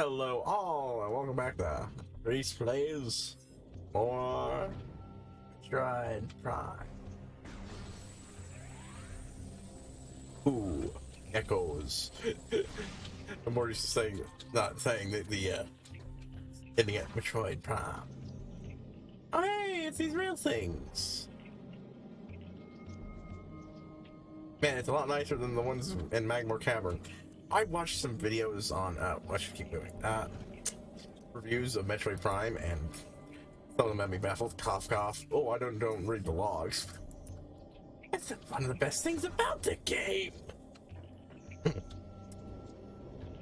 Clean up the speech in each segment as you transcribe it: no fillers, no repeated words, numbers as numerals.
Hello all, and welcome back to Reese Plays more Metriod Prime. Ooh, echoes. I'm more used to saying, not saying that ending at Metroid Prime. Oh hey, it's these real things. Man, it's a lot nicer than the ones in Magmore Cavern. I watched some videos on, I should keep moving, reviews of Metroid Prime, and some of them had me baffled. Cough, cough. Oh, I don't read the logs. That's one of the best things about the game.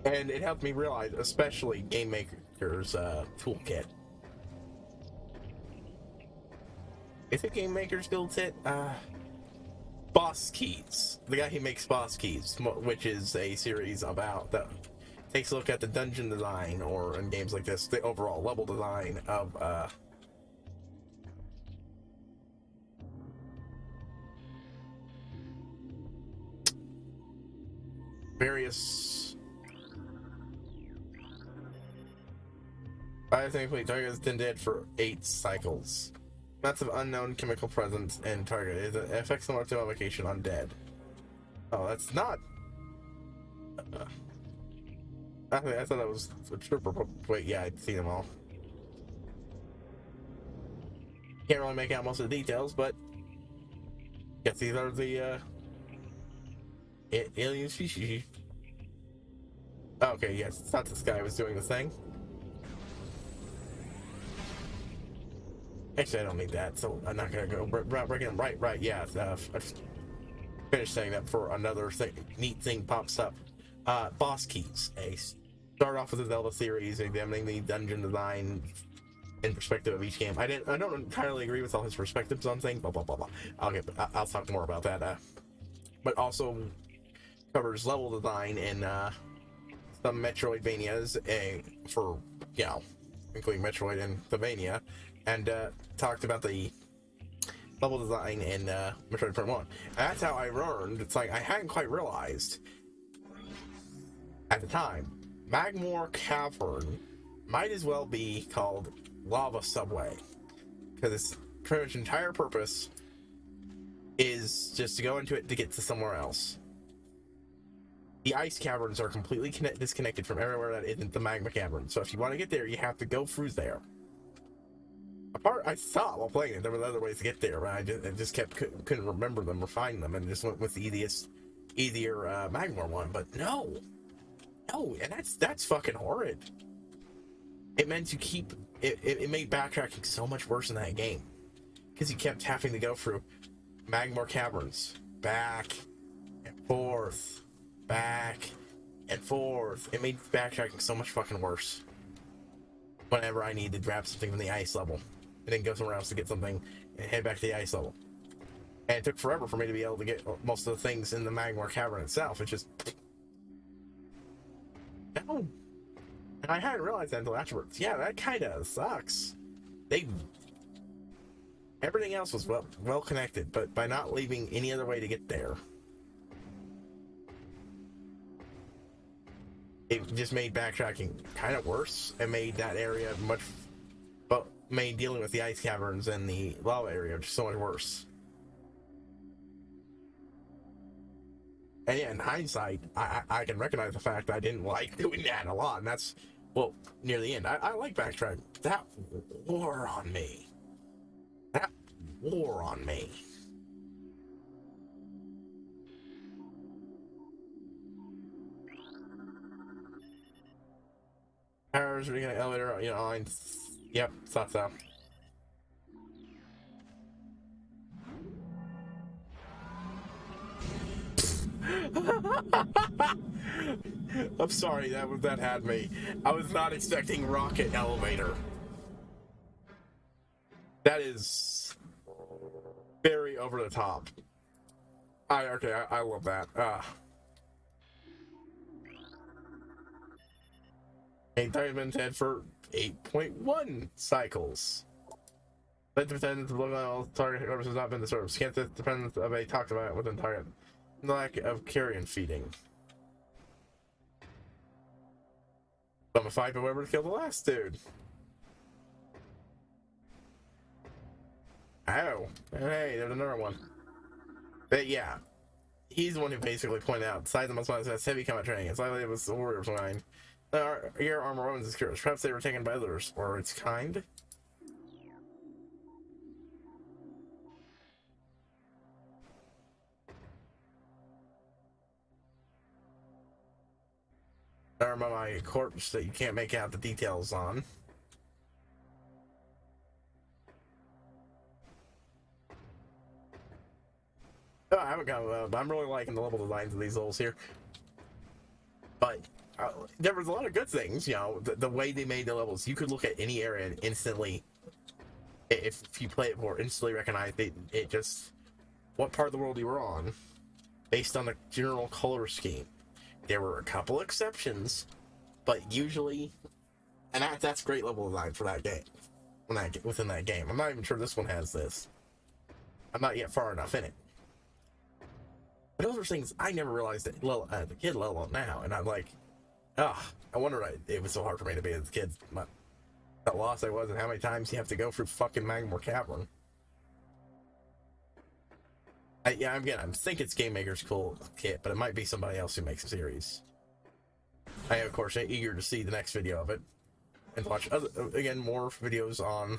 And it helped me realize, especially Game Maker's toolkit. Is it Game Maker's toolkit? Boss Keys. The guy who makes Boss Keys, which is a series about that takes a look at the dungeon design, or in games like this, the overall level design of various. I think target has been dead for 8 cycles. Amounts of unknown chemical presence in target. It affects the mark modification on dead. Oh, that's not. I thought that was a trooper, but wait, yeah, I'd seen them all. Can't really make out most of the details, but guess these are the alien species. Okay, yes, it's not this guy who was doing the thing. Actually, I don't need that, so I'm not gonna go breaking them. Right, yeah. I just finished saying that before another neat thing pops up. Boss keys. Start off with the Zelda series, examining the dungeon design in perspective of each game. I don't entirely agree with all his perspectives on things. Blah blah blah blah. I'll talk more about that. But also covers level design in some Metroidvanias, for including Metroid and Thevania. And talked about the level design in Metroid Prime 1. And that's how I learned. It's like I hadn't quite realized at the time. Magmore Cavern might as well be called Lava Subway, because its pretty much entire purpose is just to go into it to get to somewhere else. The ice caverns are completely disconnected from everywhere that isn't the magma cavern. So if you want to get there, you have to go through there. I thought while playing it there were other ways to get there, but I just couldn't remember them or find them, and just went with the easier Magmore one. But no, and that's fucking horrid. It meant it made backtracking so much worse in that game, because you kept having to go through Magmore caverns back and forth. It made backtracking so much fucking worse. Whenever I needed to grab something from the ice level, and then go somewhere else to get something and head back to the ice level. And it took forever for me to be able to get most of the things in the Magmore Cavern itself. It's just... No. And I hadn't realized that until afterwards. Yeah, that kind of sucks. Everything else was well connected, but by not leaving any other way to get there, it just made backtracking kind of worse, and made that area made dealing with the ice caverns and the lava area just so much worse. And yeah, in hindsight, I can recognize the fact that I didn't like doing that a lot, and that's, well, near the end. I like backtracking. That wore on me. Powers, we're gonna elevator, yep, thought so. I'm sorry, that had me. I was not expecting rocket elevator. That is very over the top. I love that. Diamond's head for 8.1 cycles. But the dependence of local target orders has not been disturbed. Can't the dependence of a talked about within target. Lack of carrion feeding. I'm gonna fight whoever to kill the last dude. Oh, hey, there's another one. But yeah, he's the one who basically pointed out size of muscle has heavy combat training. It's likely it was the warrior's mind. Your armor weapons is curious. Perhaps they were taken by others or its kind. Or my corpse that you can't make out the details on. Oh, I haven't got. I'm really liking the level designs of these levels here. But there was a lot of good things, you know, the way they made the levels. You could look at any area and instantly, if you play it more, instantly recognize it just what part of the world you were on, based on the general color scheme. There were a couple exceptions, but usually, and that's great level design for that game. Within that game, I'm not even sure this one has this. I'm not yet far enough in it. But those are things I never realized that the kid level now, and I'm like, I wonder it was so hard for me to be as a kid. How lost I was, and how many times you have to go through fucking Magmore Cavern. I think it's Game Maker's cool kit, but it might be somebody else who makes a series. I am, of course, eager to see the next video of it and watch again more videos on.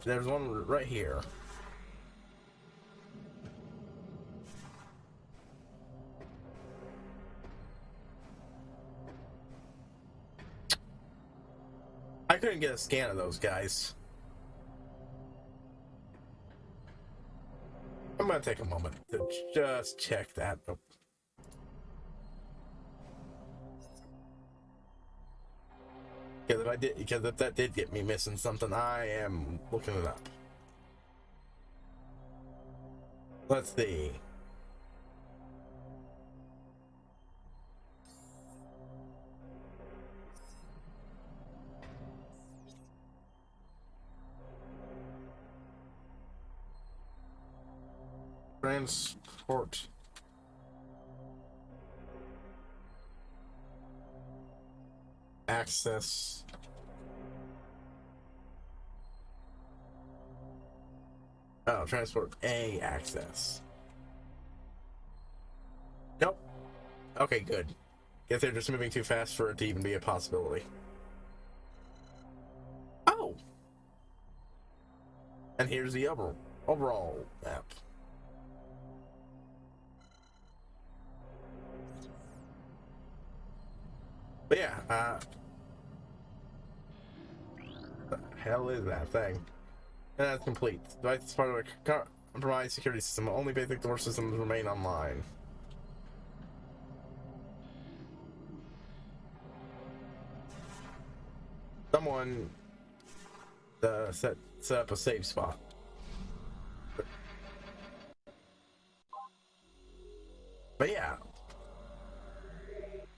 There's one right here. I couldn't get a scan of those guys. I'm gonna take a moment to just check that. Oh. Because if that did get me missing something, I am looking it up. Let's see. Transport. Access. Oh, transport A access. Nope. Okay, good. Guess they're just moving too fast for it to even be a possibility. Oh! And here's the overall map. But yeah, the hell is that thing? And that's complete. Device is part of a compromised security system. Only basic door systems remain online. Someone set up a safe spot. But yeah,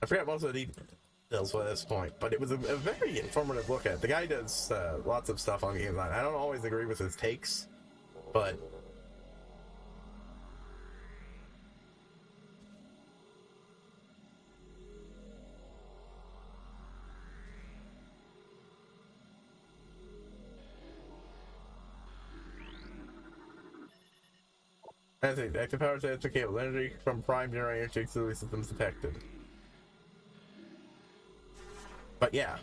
I forgot most of the details at this point, but it was a very informative look at it. The guy does lots of stuff on game design. I don't always agree with his takes, but I think active power sets to cable energy from prime generator to auxiliary systems detected. But yeah,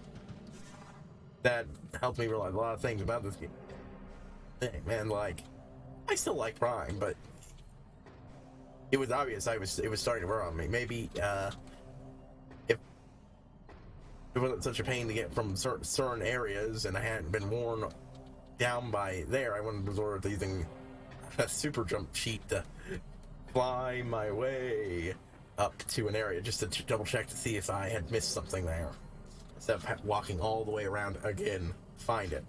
that helped me realize a lot of things about this game. Hey, man, like, I still like Prime, but it was obvious it was starting to wear on me. Maybe if it wasn't such a pain to get from certain areas and I hadn't been worn down by there, I wouldn't resort to using a super jump cheat to fly my way up to an area just to double check to see if I had missed something there. Instead of walking all the way around again, find it.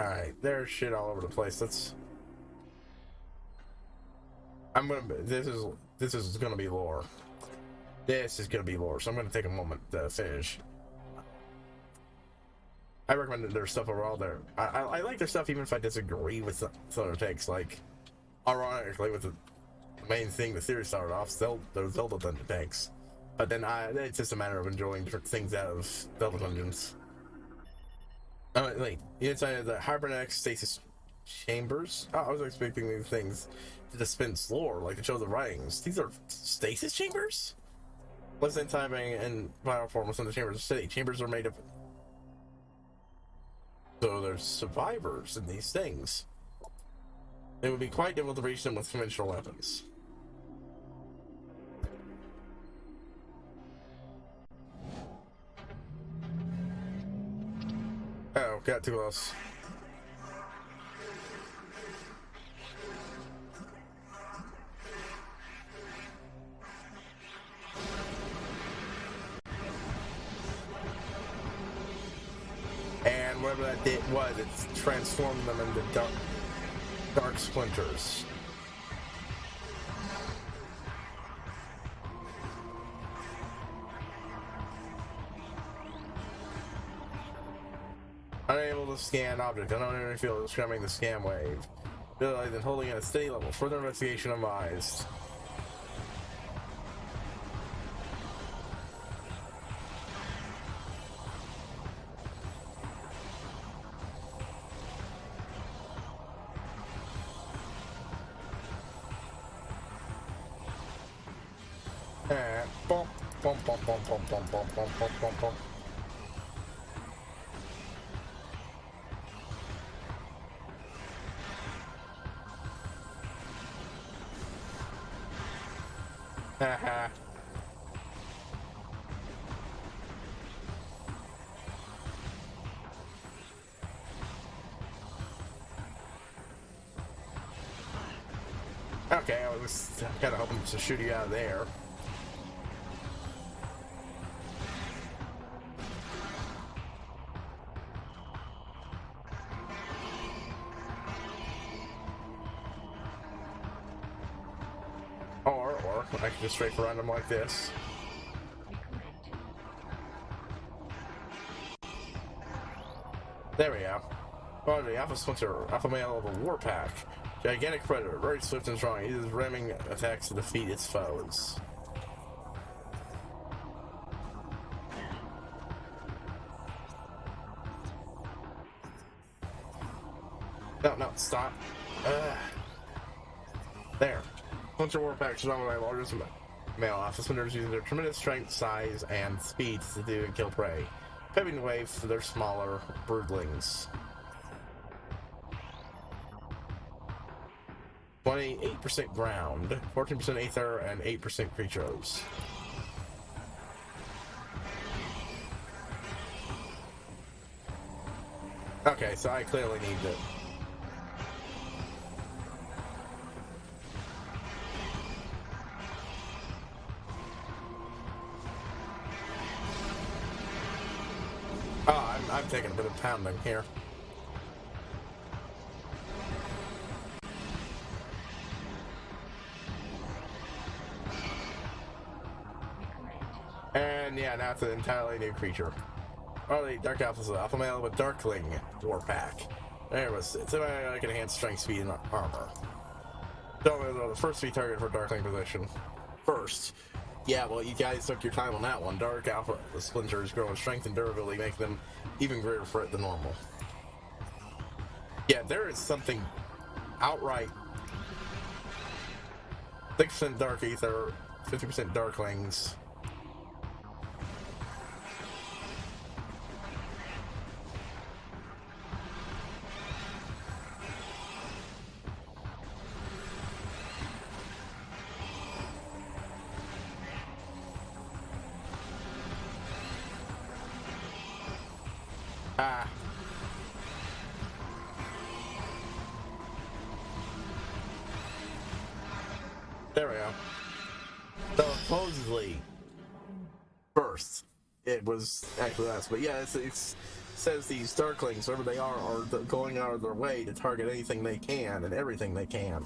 Alright, there's shit all over the place. This is gonna be lore. This is gonna be lore, so I'm gonna take a moment to finish. I recommend that there's stuff overall there. I like their stuff even if I disagree with some of their takes. Like, ironically, with the main thing the series started off, those Zelda Dungeon takes. But then it's just a matter of enjoying different things out of Zelda Dungeons. Like, inside of the HighPriest stasis chambers. Oh, I was expecting these things to dispense lore, like to show the writings. These are stasis chambers? Less timing and viral form within the chambers of the city. Chambers are made of. So there's survivors in these things. It would be quite difficult to reach them with conventional weapons. Oh, got too close. And whatever that was, it's transformed them into dark splinters. Unable to scan object. Unknown enemy field describing the scan wave. Realizing holding at a steady level. Further investigation advised. Bump, bump, bump, bump, bump, bump, bump, bump, bump, bump, bump. Haha. Okay, I was kind of hoping to shoot you out of there. Or I can just strafe around them like this. There we go. Oh, the Alpha Splinter, Alpha Male of a War Pack. Gigantic predator, very swift and strong. He uses ramming attacks to defeat its foes. No, stop. There. Splinter War Pack is one of my largest male Alpha Splinters, using their tremendous strength, size, and speed to subdue and kill prey, paving the way for their smaller broodlings. 28% ground, 14% aether, and 8% creatures. Okay, so I clearly need it. Oh, I'm taking a bit of pounding here. And yeah, now it's an entirely new creature. Oh, the Dark Alpha is an Alpha Male with Darkling War Pack. There it was. It's like enhanced strength, speed, and armor. So the first to be targeted for Darkling position. First. Yeah, well, you guys took your time on that one. Dark Alpha Splinters grow in strength and durability, make them even greater threat than normal. Yeah, there is something outright 6% Dark Ether, 50% Darklings. Ah. There we go. So supposedly, first, it was actually us. But yeah, it says these Darklings, wherever they are going out of their way to target anything they can and everything they can.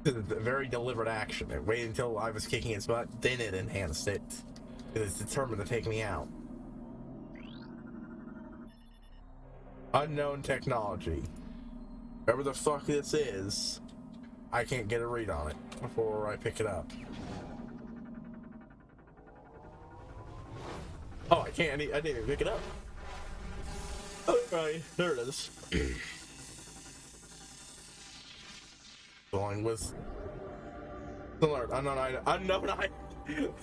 It's a very deliberate action. It waited until I was kicking its butt, then it enhanced it. It's determined to take me out. Unknown technology. Whatever the fuck this is, I can't get a read on it before I pick it up. Oh, I can't. I didn't even pick it up. Oh, right. There it is. Going with alert. Unknown item. Unknown item.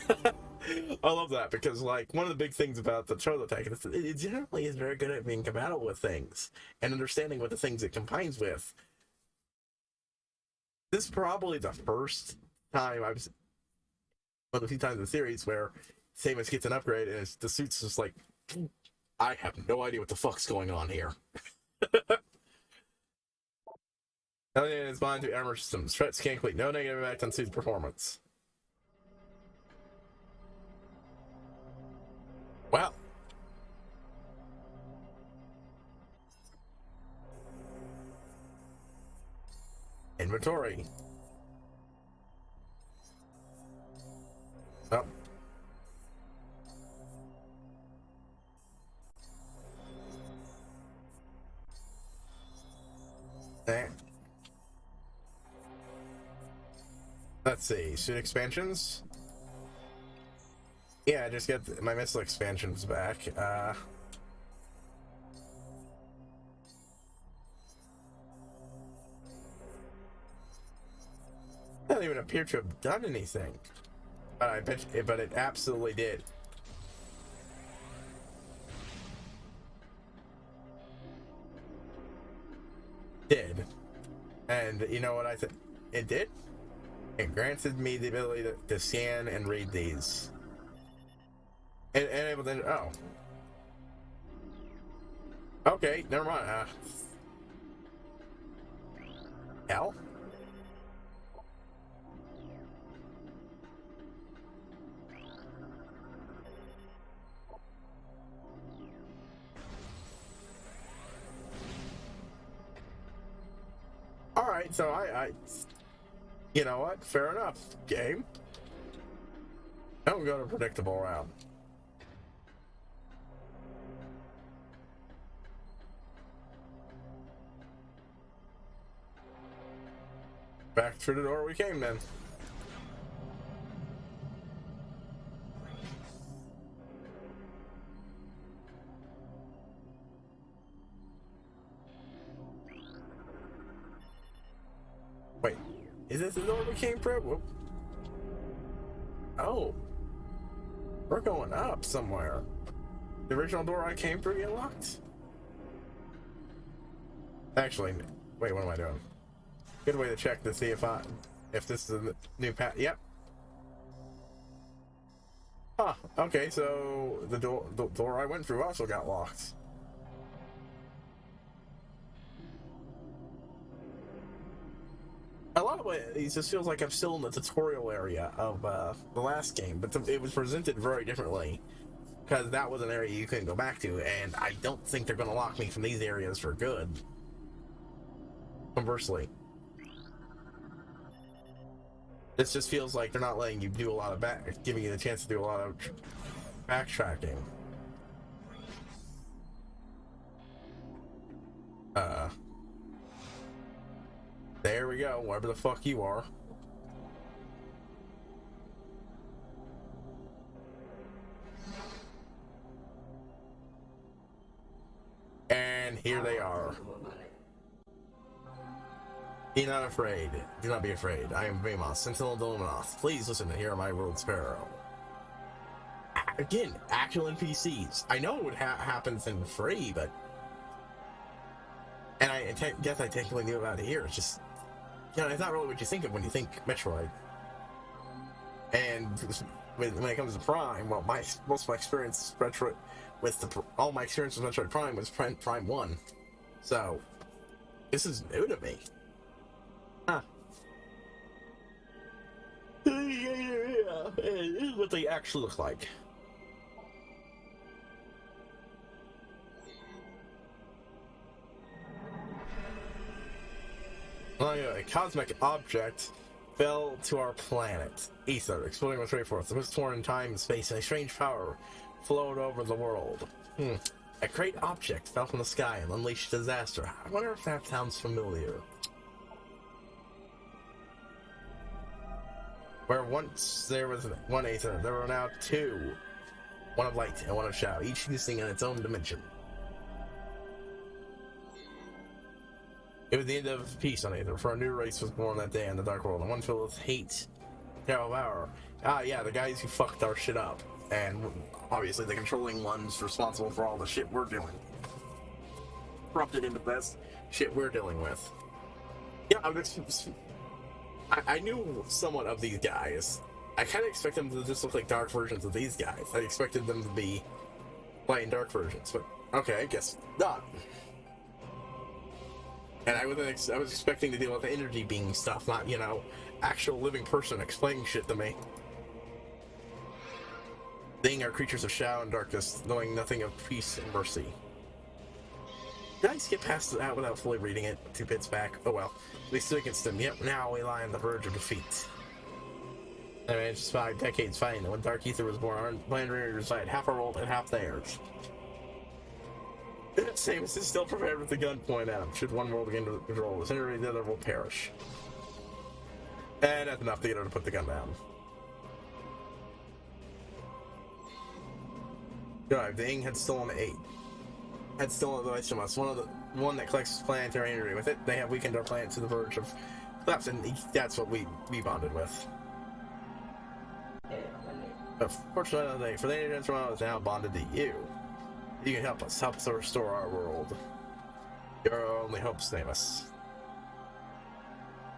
I love that because, like, one of the big things about the Troll Attack is it generally is very good at being compatible with things and understanding what the things it combines with. This is probably the first time one of the few times in the series where Samus gets an upgrade and the suit's just like, I have no idea what the fuck's going on here. Alien is blind to armor systems. Threats can't complete. No negative impact on suit's performance. Well. Inventory. Oh. Eh. Let's see. Suit expansions? Yeah, I just got my missile expansions back. Doesn't even appear to have done anything. I bet you, but it absolutely did. Did. And you know what I think? It did? It granted me the ability to scan and read these. And able to, oh. Okay, never mind. Hell? Alright, so I you know what? Fair enough, game. Don't go to predictable route. Back through the door we came then. Wait, is this the door we came through? Whoop. Oh. We're going up somewhere. The original door I came through get locked? Actually, wait, what am I doing? Good way to check to see if this is a new path. Yep. Huh, okay, so the door I went through also got locked. A lot of it just feels like I'm still in the tutorial area of the last game, but it was presented very differently because that was an area you couldn't go back to, and I don't think they're going to lock me from these areas for good. Conversely, this just feels like they're not letting you do a lot of giving you the chance to do a lot of backtracking. There we go, wherever the fuck you are. And here they are. Be not afraid. Do not be afraid. I am Vamos, Sentinel of the Luminoth. Please listen to hear my word, Sparrow. Again, actual NPCs. I know what happens in free, but... And I guess I technically knew about it here. It's just... You know, it's not really what you think of when you think Metroid. And when it comes to Prime, well, most of my experience Metroid with all my experience with Metroid Prime was Prime 1. So this is new to me. Huh. Yeah, this is what they actually look like. A cosmic object fell to our planet, Ether, exploding with ray force. It was torn in time and space, and a strange power flowed over the world. A great object fell from the sky and unleashed disaster. I wonder if that sounds familiar. Where once there was one Aether, there were now two. One of light and one of shadow, each existing in its own dimension. It was the end of peace on Aether, for a new race was born that day in the dark world, and one filled with hate, terror, power. Ah, yeah, the guys who fucked our shit up. And obviously the controlling ones responsible for all the shit we're doing. Corrupted into this shit we're dealing with. Yeah, I knew somewhat of these guys. I kind of expect them to just look like dark versions of these guys. I expected them to be playing dark versions, but okay, I guess not. And I was expecting to deal with the energy being stuff, not, you know, actual living person explaining shit to me. They are creatures of shadow and darkness, knowing nothing of peace and mercy. Did I skip past that without fully reading it 2 bits back? Oh well. We stood against them. Yep, now we lie on the verge of defeat. I managed to survive decades fighting them. When Dark Ether was born, our planet resided half our world and half theirs. Samus is still prepared with the gun pointed out. Should one world begin to control this energy, the other will perish. And that's enough to get her to put the gun down. Drive, the Ing had stolen the 8. Had stolen the device from us. One that collects planetary energy. With it, they have weakened our planet to the verge of collapse, and that's what we bonded with. But fortunately, for the energy transformer is now bonded to you. You can help us restore our world. Your only hope, Samus.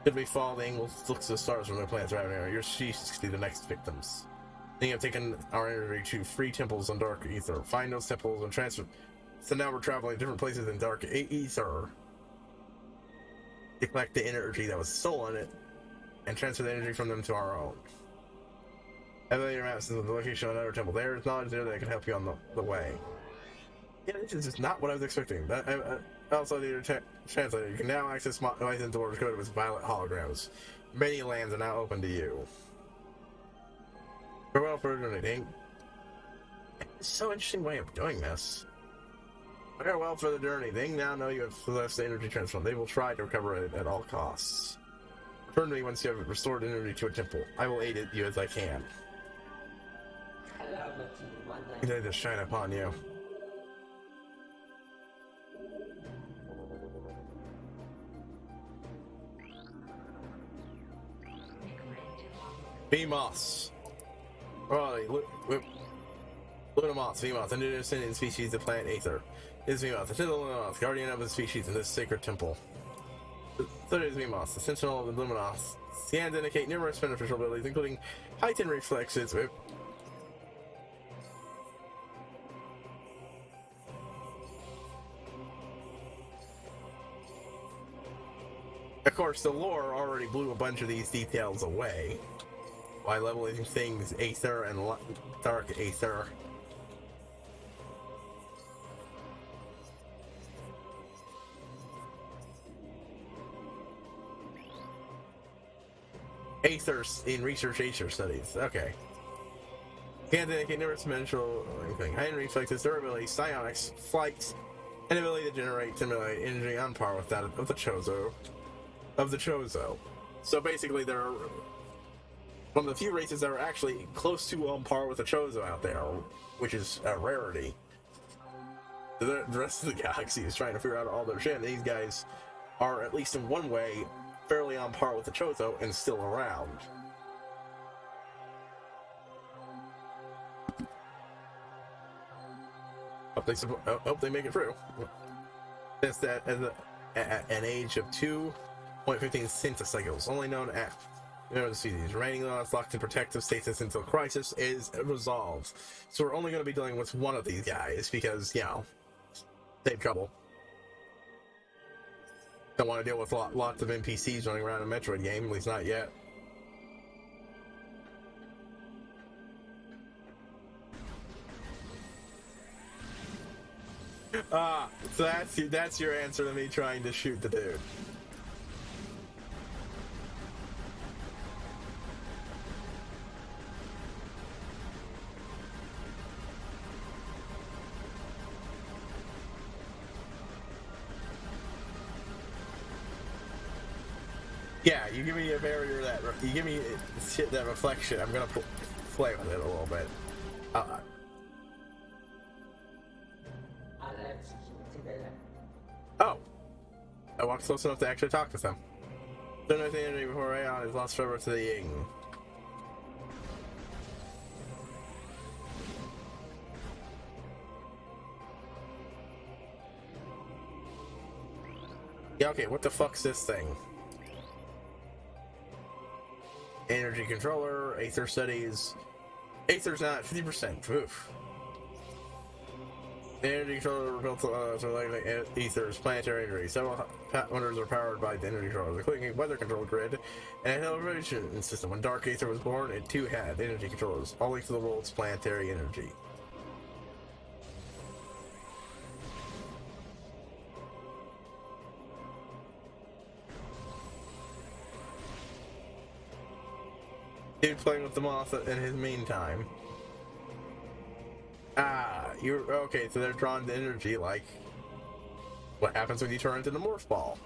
Should we fall, the Ing will look to the stars from their planets around here. Your species could be the next victims. They have taken our energy to free temples on Dark Ether. Find those temples and transfer. So now we're traveling to different places in Dark Ether to collect the energy that was stolen and transfer the energy from them to our own. Evaluate your maps and the location of another temple. There is knowledge there that can help you on the way. Yeah, this is just not what I was expecting. Also, the translator, you can now access Mythian doors coded with violet holograms. Many lands are now open to you. Farewell for eternity. It's so interesting way of doing this. Farewell for the journey. They now know you have possessed the energy transform. They will try to recover it at all costs. Return to me once you have restored energy to a temple. I will aid you as I can. They just shine upon you. VMOS. Right, Lunamoth, VMOth, a new descendant species of planet Aether. Is VMOth, the Lunamoth, guardian of the species in this sacred temple. Third is VMOth, the sentinel of the Luminoth. Scans indicate numerous beneficial abilities, including heightened reflexes. Of course, the lore already blew a bunch of these details away by leveling things Aether and Dark Aether. Aethers in research Aether studies. Okay. Can't indicate numerous dimensional anything. Heightened reflexes, durability, psionics, flight, and ability to generate stimulate energy on par with that of the Chozo. So basically, they're one of the few races that are actually close to on par with the Chozo out there, which is a rarity. The rest of the galaxy is trying to figure out all their shit, and these guys are, at least in one way, fairly on par with the Chozo and still around. Hope they make it through. Since that at an age of 2.15 centicycles, only known The series remaining is locked in protective status until crisis is resolved. So we're only going to be dealing with one of these guys because, you know, save trouble. Don't want to deal with lots of NPCs running around a Metroid game, at least not yet. So that's your answer to me trying to shoot the dude. Yeah, you give me a barrier that you give me that reflection. I'm gonna play with it a little bit. Oh, I walked close enough to actually talk with them. Don't know the energy before Aeon is lost forever to the Ying. Yeah, okay, what the fuck's this thing? Energy controller, Aether studies. Aether's not 50%. Oof. The energy controller built to like Aether's planetary energy. Several wonders are powered by the energy controller, including a weather control grid and a television system. When Dark Aether was born, it too had energy controllers, all linked to the world's planetary energy. Dude playing with the moth in his meantime. You're okay, so they're drawn to energy like what happens when you turn into the morph ball.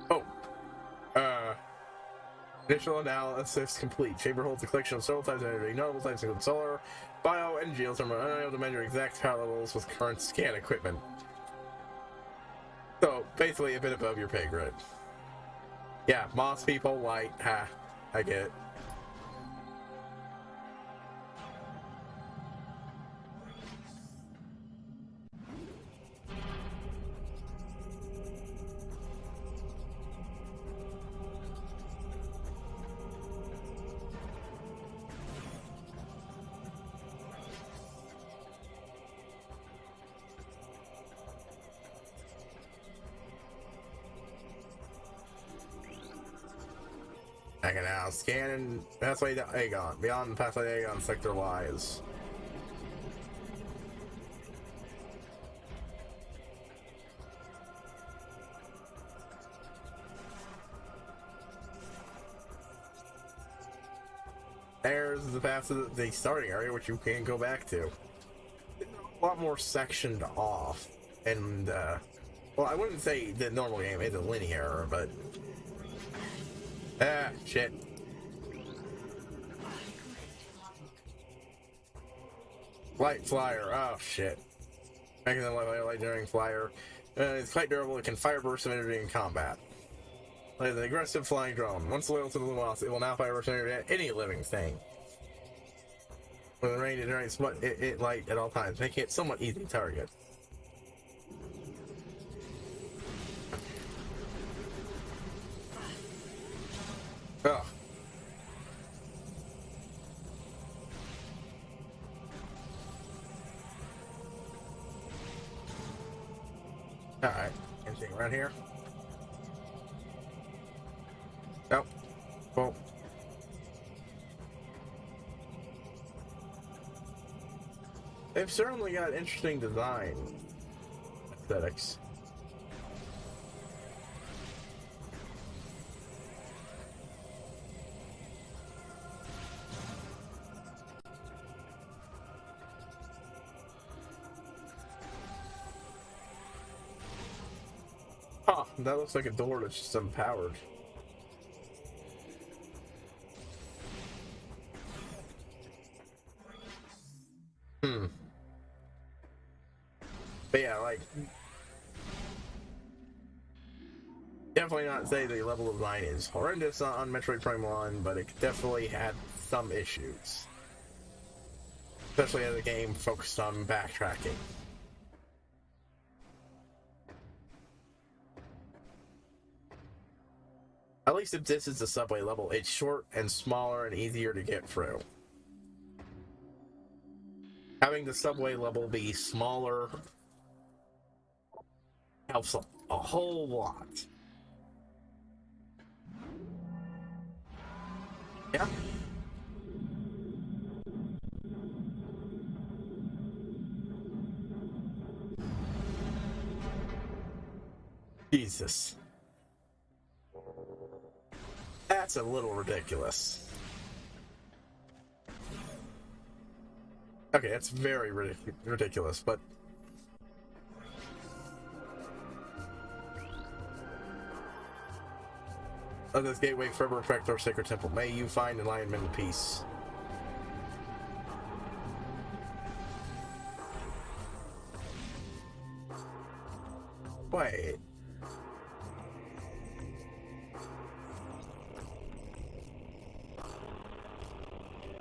Oh. Initial analysis complete. Chamber holds a collection of several types of energy. Notable types include solar, bio, and geothermal. Unable to measure exact power levels with current scan equipment. So, basically a bit above your pay grade. Yeah, moss people, light, I get it. I can now scan pathway to Aegon. Beyond the pathway to Aegon sector lies. There's the path to the starting area, which you can go back to. A lot more sectioned off, and well, I wouldn't say the normal game isn't linear, but shit. Light flyer. Oh shit. Making the light during flyer. It's quite durable. It can fire bursts of energy in combat. Like the aggressive flying drone. Once loyal to the Lumos, it will now fire bursts of energy at any living thing. When the range it generates it light at all times, making it somewhat easy to target. Ugh. Alright, anything around here? Nope. Well. They've certainly got interesting design aesthetics. Huh, that looks like a door that's just unpowered. But yeah, like, definitely not say the level of design is horrendous on Metroid Prime 1, but it definitely had some issues. Especially as a game focused on backtracking. least if this is the subway level, it's short and smaller and easier to get through. Having the subway level be smaller helps a whole lot. Yeah. Jesus. That's a little ridiculous. Okay, that's very ridiculous, but... Let this gateway forever affect our sacred temple. May you find enlightenment and peace. Wait.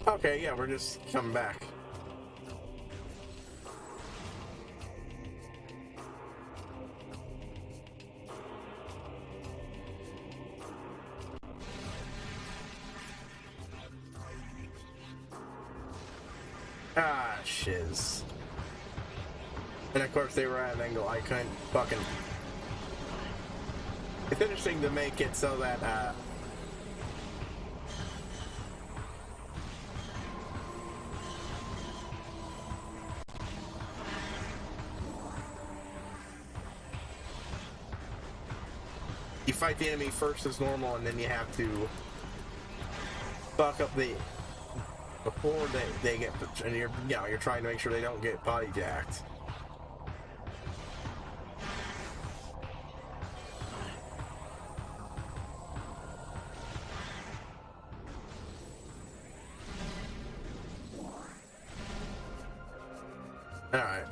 Okay, yeah, we're just coming back. Ah, shiz. And of course they were at an angle I couldn't fucking... It's interesting to make it so that, you fight the enemy first as normal, and then you have to fuck up the... Before they get... And you're trying to make sure they don't get body jacked. Alright.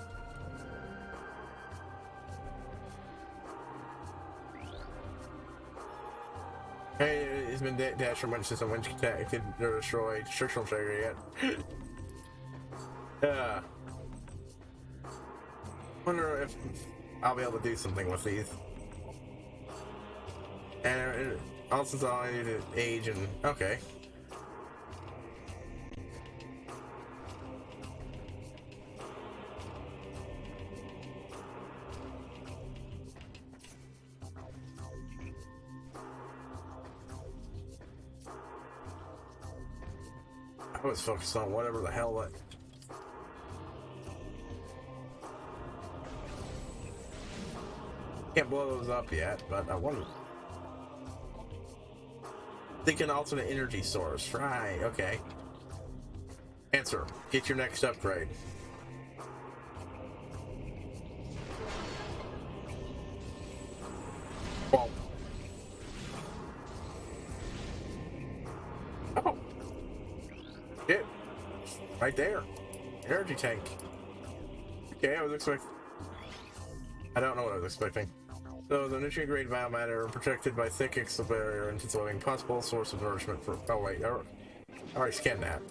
Hey, it's been dashed from winch system. Winch could destroy structural failure yet. Wonder if I'll be able to do something with these. And also, so I need to age and okay. I was focused on whatever the hell that... Can't blow those up yet, but I want to... Think an alternate energy source. Right, okay. Answer. Get your next upgrade. Well... Oh! Shit. Right there. Energy tank. Okay, I was expecting... I don't know what I was expecting. So, the nutrient-grade biomatter are protected by thick exo barrier and it's a possible source of nourishment for... Oh, wait. I already scanned that.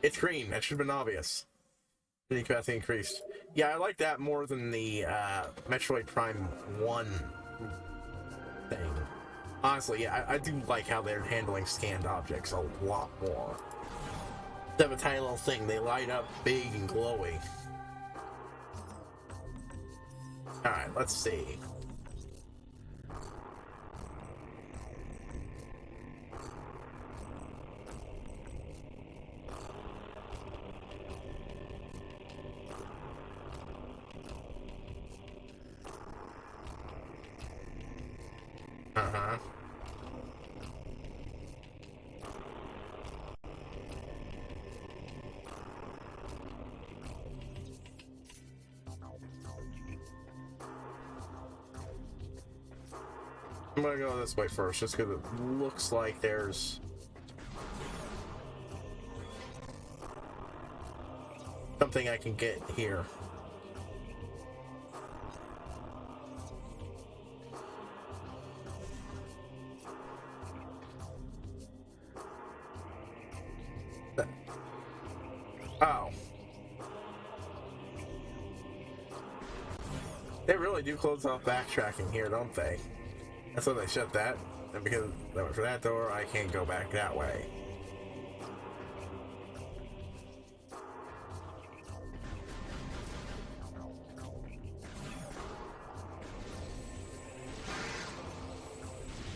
It's green. That should have been obvious. The capacity increased. Yeah, I like that more than the Metroid Prime 1 thing. Honestly, yeah, I do like how they're handling scanned objects a lot more. They have a tiny little thing. They light up big and glowy. Alright, let's see. Uh-huh. I'm gonna go this way first, just because it looks like there's something I can get here. Oh. They really do close off backtracking here, don't they? That's why they shut that. and because that went for that door, I can't go back that way.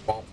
Well,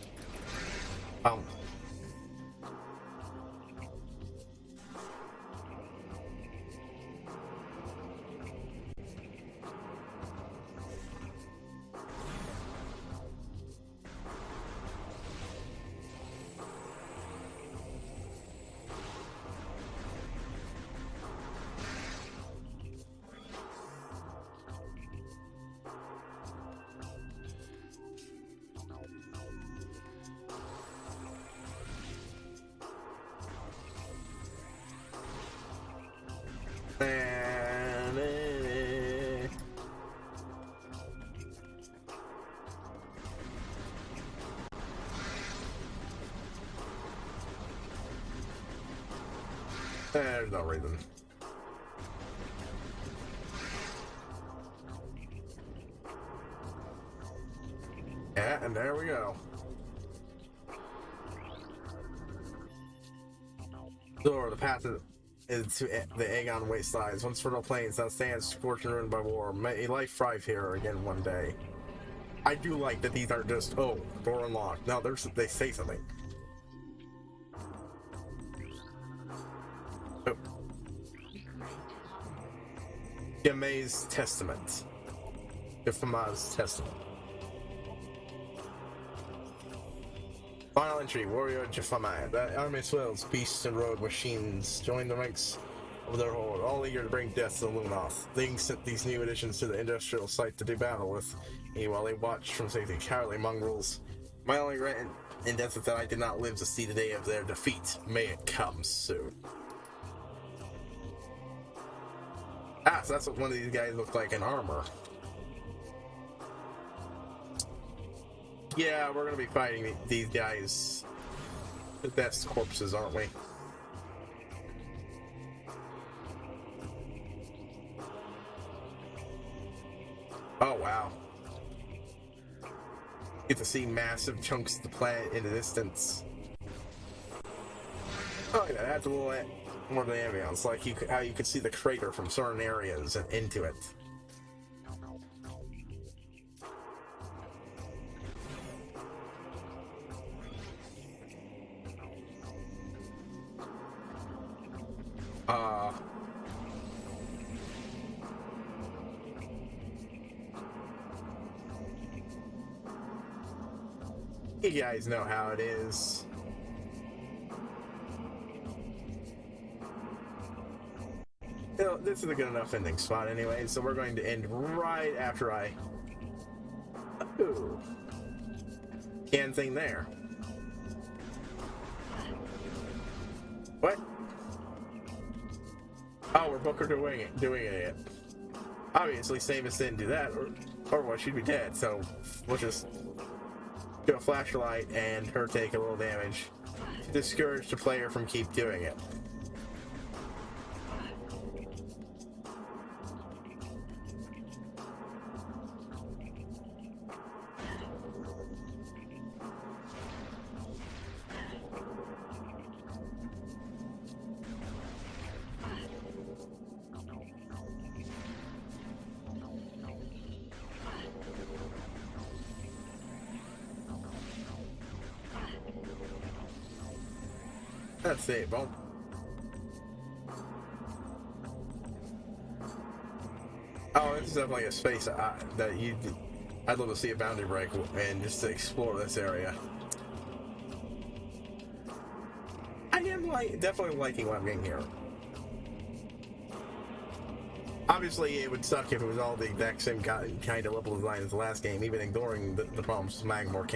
there's no reason. Yeah, and there we go. So the path is to the Aegon Wastelines. Once fertile plains now stands scorched and ruined by war. May life thrive here again one day. I do like that these aren't just, oh, door unlocked. No, they say something. Oh. Yame's Testament. Ifama's Testament. Final entry, Warrior Jafama. The army swells, beasts and road machines join the ranks of their horde, all eager to bring death to the Luminoth. Things sent these new additions to the industrial site to do battle with me while they watched from safety. Cowardly mongrels. My only regret in death is that I did not live to see the day of their defeat. May it come soon. Ah, so that's what one of these guys looked like in armor. Yeah, we're gonna be fighting these guys. The best corpses, aren't we? Oh, wow. Get to see massive chunks of the planet in the distance. Oh, yeah, that's a little more of the ambience, like how you could see the crater from certain areas and into it. You guys know how it is. You know, this is a good enough ending spot anyway, so we're going to end right after I... Ooh. Can't thing there. What? Oh, we're Booker doing it. Obviously, Samus didn't do that, or well, she'd be dead, so we'll just do a flashlight and her take a little damage to discourage the player from keep doing it. That's it, boom. Oh, this is definitely a space that I'd love to see a boundary break and just to explore this area. I am definitely liking what I'm getting here. Obviously, it would suck if it was all the exact same kind of level design as the last game, even ignoring the problems with Magmore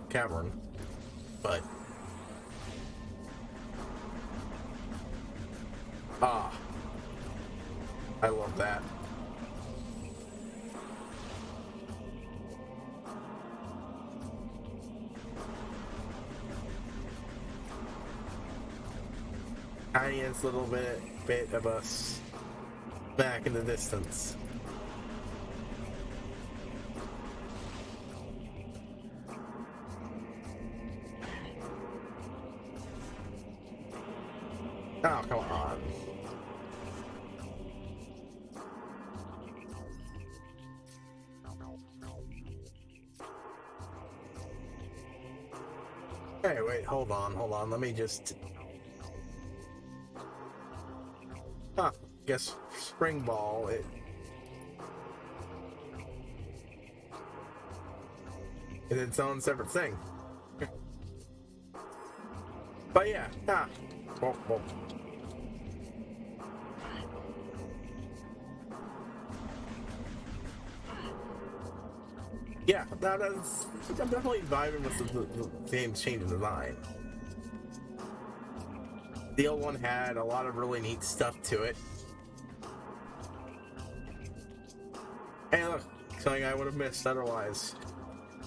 Cavern. But I love that. Tiniest little bit of us back in the distance. Hey, wait, hold on. Let me just. Huh? Guess spring ball. It's its own separate thing. But yeah, well. Yeah, that's. I'm definitely vibing with the game's change in design. The old one had a lot of really neat stuff to it. Hey, look, something I would have missed otherwise.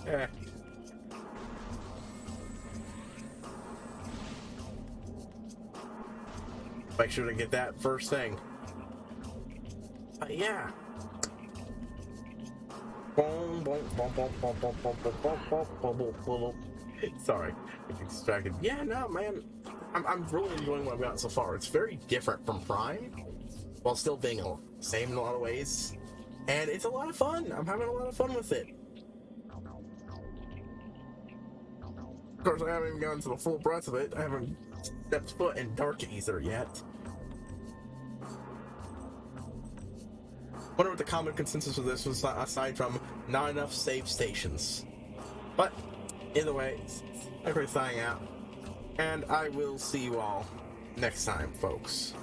Eh. Make sure to get that first thing. Yeah. Sorry, I get distracted. Yeah, no, man. I'm really enjoying what I've gotten so far. It's very different from Prime, while still being the same in a lot of ways. And it's a lot of fun. I'm having a lot of fun with it. Of course, I haven't even gone to the full breadth of it. I haven't stepped foot in Dark Ether yet. Wonder what the common consensus of this was, aside from not enough save stations. But either way, I'm for signing out, and I will see you all next time, folks.